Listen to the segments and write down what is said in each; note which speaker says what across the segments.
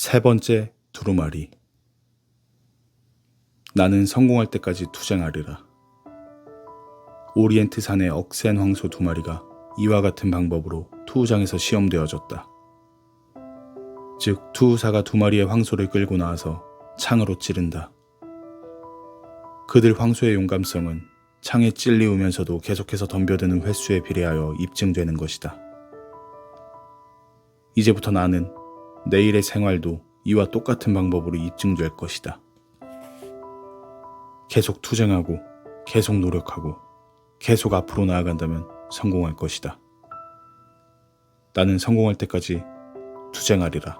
Speaker 1: 세 번째 두루마리. 나는 성공할 때까지 투쟁하리라. 오리엔트 산의 억센 황소 2마리가 이와 같은 방법으로 투우장에서 시험되어졌다. 즉 투우사가 2마리의 황소를 끌고 나와서 창으로 찌른다. 그들 황소의 용감성은 창에 찔리우면서도 계속해서 덤벼드는 횟수에 비례하여 입증되는 것이다. 이제부터 나는 내일의 생활도 이와 똑같은 방법으로 입증될 것이다. 계속 투쟁하고 계속 노력하고 계속 앞으로 나아간다면 성공할 것이다. 나는 성공할 때까지 투쟁하리라.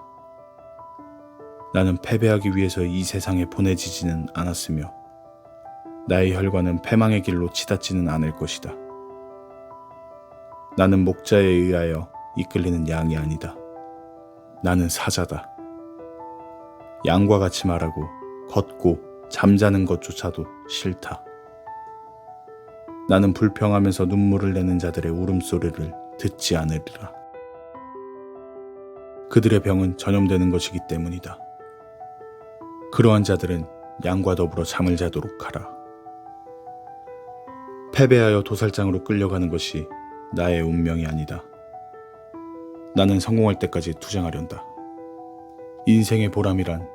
Speaker 1: 나는 패배하기 위해서 이 세상에 보내지지는 않았으며 나의 혈관은 패망의 길로 치닫지는 않을 것이다. 나는 목자에 의하여 이끌리는 양이 아니다. 나는 사자다. 양과 같이 말하고 걷고 잠자는 것조차도 싫다. 나는 불평하면서 눈물을 내는 자들의 울음소리를 듣지 않으리라. 그들의 병은 전염되는 것이기 때문이다. 그러한 자들은 양과 더불어 잠을 자도록 하라. 패배하여 도살장으로 끌려가는 것이 나의 운명이 아니다. 나는 성공할 때까지 투쟁하련다. 인생의 보람이란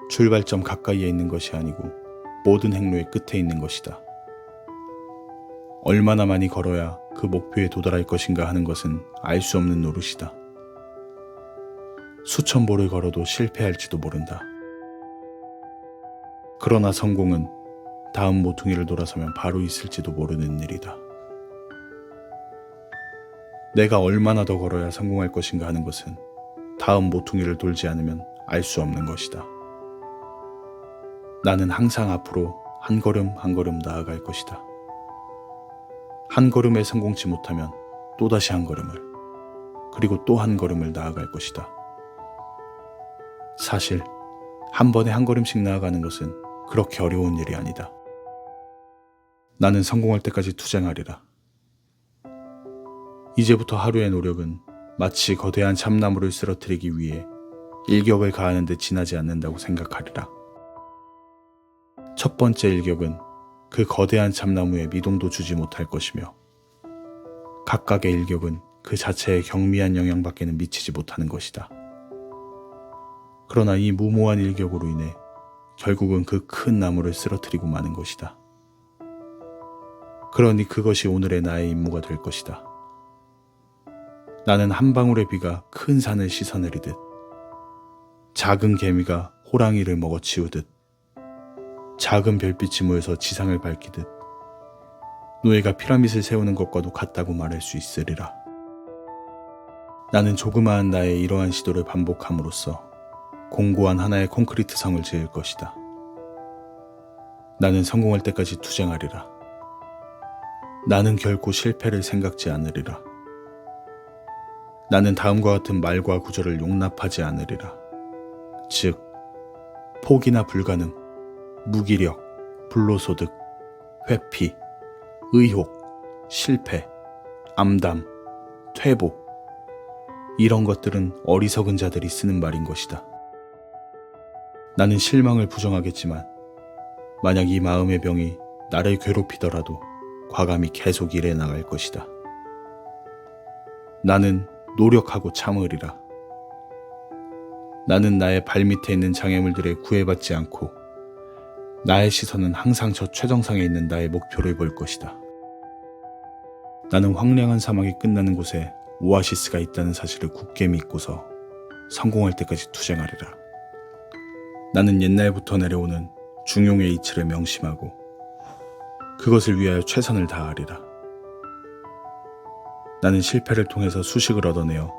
Speaker 1: 출발점 가까이에 있는 것이 아니고 모든 행로의 끝에 있는 것이다. 얼마나 많이 걸어야 그 목표에 도달할 것인가 하는 것은 알 수 없는 노릇이다. 수천 보를 걸어도 실패할지도 모른다. 그러나 성공은 다음 모퉁이를 돌아서면 바로 있을지도 모르는 일이다. 내가 얼마나 더 걸어야 성공할 것인가 하는 것은 다음 모퉁이를 돌지 않으면 알 수 없는 것이다. 나는 항상 앞으로 한 걸음 한 걸음 나아갈 것이다. 한 걸음에 성공치 못하면 또다시 한 걸음을, 그리고 또 한 걸음을 나아갈 것이다. 사실 한 번에 한 걸음씩 나아가는 것은 그렇게 어려운 일이 아니다. 나는 성공할 때까지 투쟁하리라. 이제부터 하루의 노력은 마치 거대한 참나무를 쓰러뜨리기 위해 일격을 가하는 데 지나지 않는다고 생각하리라. 첫 번째 일격은 그 거대한 참나무에 미동도 주지 못할 것이며 각각의 일격은 그 자체의 경미한 영향밖에는 미치지 못하는 것이다. 그러나 이 무모한 일격으로 인해 결국은 그 큰 나무를 쓰러뜨리고 마는 것이다. 그러니 그것이 오늘의 나의 임무가 될 것이다. 나는 한 방울의 비가 큰 산을 씻어내리듯, 작은 개미가 호랑이를 먹어치우듯, 작은 별빛이 모여서 지상을 밝히듯 노예가 피라밋을 세우는 것과도 같다고 말할 수 있으리라. 나는 조그마한 나의 이러한 시도를 반복함으로써 공고한 하나의 콘크리트 성을 지을 것이다. 나는 성공할 때까지 투쟁하리라. 나는 결코 실패를 생각지 않으리라. 나는 다음과 같은 말과 구절을 용납하지 않으리라. 즉, 포기나 불가능, 무기력, 불로소득, 회피, 의혹, 실패, 암담, 퇴보, 이런 것들은 어리석은 자들이 쓰는 말인 것이다. 나는 실망을 부정하겠지만 만약 이 마음의 병이 나를 괴롭히더라도 과감히 계속 일해 나갈 것이다. 나는 노력하고 참으리라. 나는 나의 발밑에 있는 장애물들에 구애받지 않고 나의 시선은 항상 저 최정상에 있는 나의 목표를 볼 것이다. 나는 황량한 사막이 끝나는 곳에 오아시스가 있다는 사실을 굳게 믿고서 성공할 때까지 투쟁하리라. 나는 옛날부터 내려오는 중용의 이치를 명심하고 그것을 위하여 최선을 다하리라. 나는 실패를 통해서 수식을 얻어내어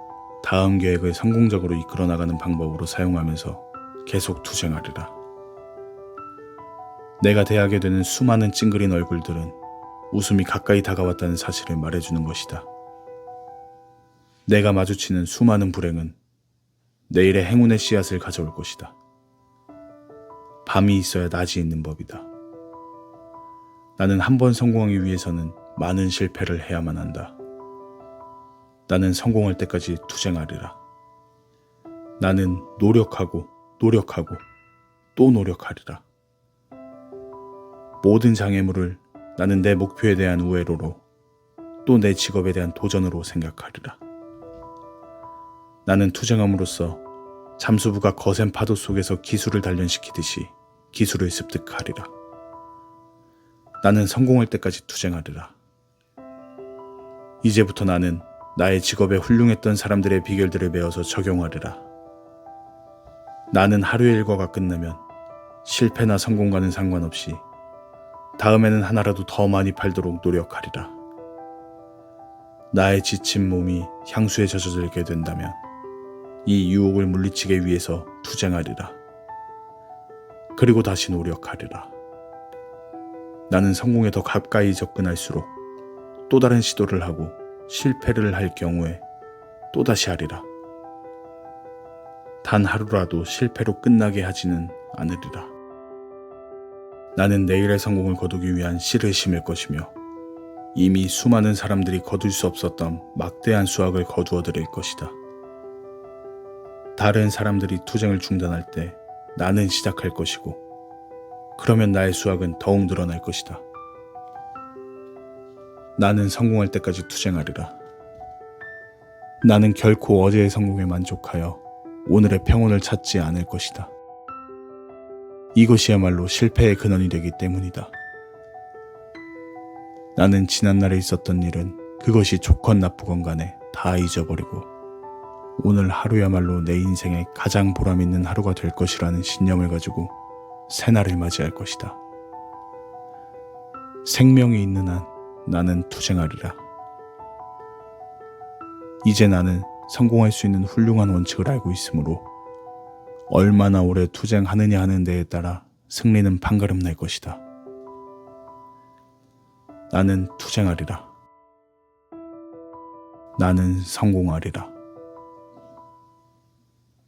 Speaker 1: 다음 계획을 성공적으로 이끌어 나가는 방법으로 사용하면서 계속 투쟁하리라. 내가 대하게 되는 수많은 찡그린 얼굴들은 웃음이 가까이 다가왔다는 사실을 말해주는 것이다. 내가 마주치는 수많은 불행은 내일의 행운의 씨앗을 가져올 것이다. 밤이 있어야 낮이 있는 법이다. 나는 한 번 성공하기 위해서는 많은 실패를 해야만 한다. 나는 성공할 때까지 투쟁하리라. 나는 노력하고 노력하고 또 노력하리라. 모든 장애물을 나는 내 목표에 대한 우회로로 또 내 직업에 대한 도전으로 생각하리라. 나는 투쟁함으로써 잠수부가 거센 파도 속에서 기술을 단련시키듯이 기술을 습득하리라. 나는 성공할 때까지 투쟁하리라. 이제부터 나는 나의 직업에 훌륭했던 사람들의 비결들을 배워서 적용하리라. 나는 하루의 일과가 끝나면 실패나 성공과는 상관없이 다음에는 하나라도 더 많이 팔도록 노력하리라. 나의 지친 몸이 향수에 젖어들게 된다면 이 유혹을 물리치기 위해서 투쟁하리라. 그리고 다시 노력하리라. 나는 성공에 더 가까이 접근할수록 또 다른 시도를 하고 실패를 할 경우에 또다시 하리라. 단 하루라도 실패로 끝나게 하지는 않으리라. 나는 내일의 성공을 거두기 위한 씨를 심을 것이며 이미 수많은 사람들이 거둘 수 없었던 막대한 수확을 거두어 드릴 것이다. 다른 사람들이 투쟁을 중단할 때 나는 시작할 것이고 그러면 나의 수확은 더욱 늘어날 것이다. 나는 성공할 때까지 투쟁하리라. 나는 결코 어제의 성공에 만족하여 오늘의 평온을 찾지 않을 것이다. 이것이야말로 실패의 근원이 되기 때문이다. 나는 지난날에 있었던 일은 그것이 좋건 나쁘건 간에 다 잊어버리고 오늘 하루야말로 내 인생의 가장 보람있는 하루가 될 것이라는 신념을 가지고 새날을 맞이할 것이다. 생명이 있는 한 나는 투쟁하리라. 이제 나는 성공할 수 있는 훌륭한 원칙을 알고 있으므로 얼마나 오래 투쟁하느냐 하는 데에 따라 승리는 판가름 날 것이다. 나는 투쟁하리라. 나는 성공하리라.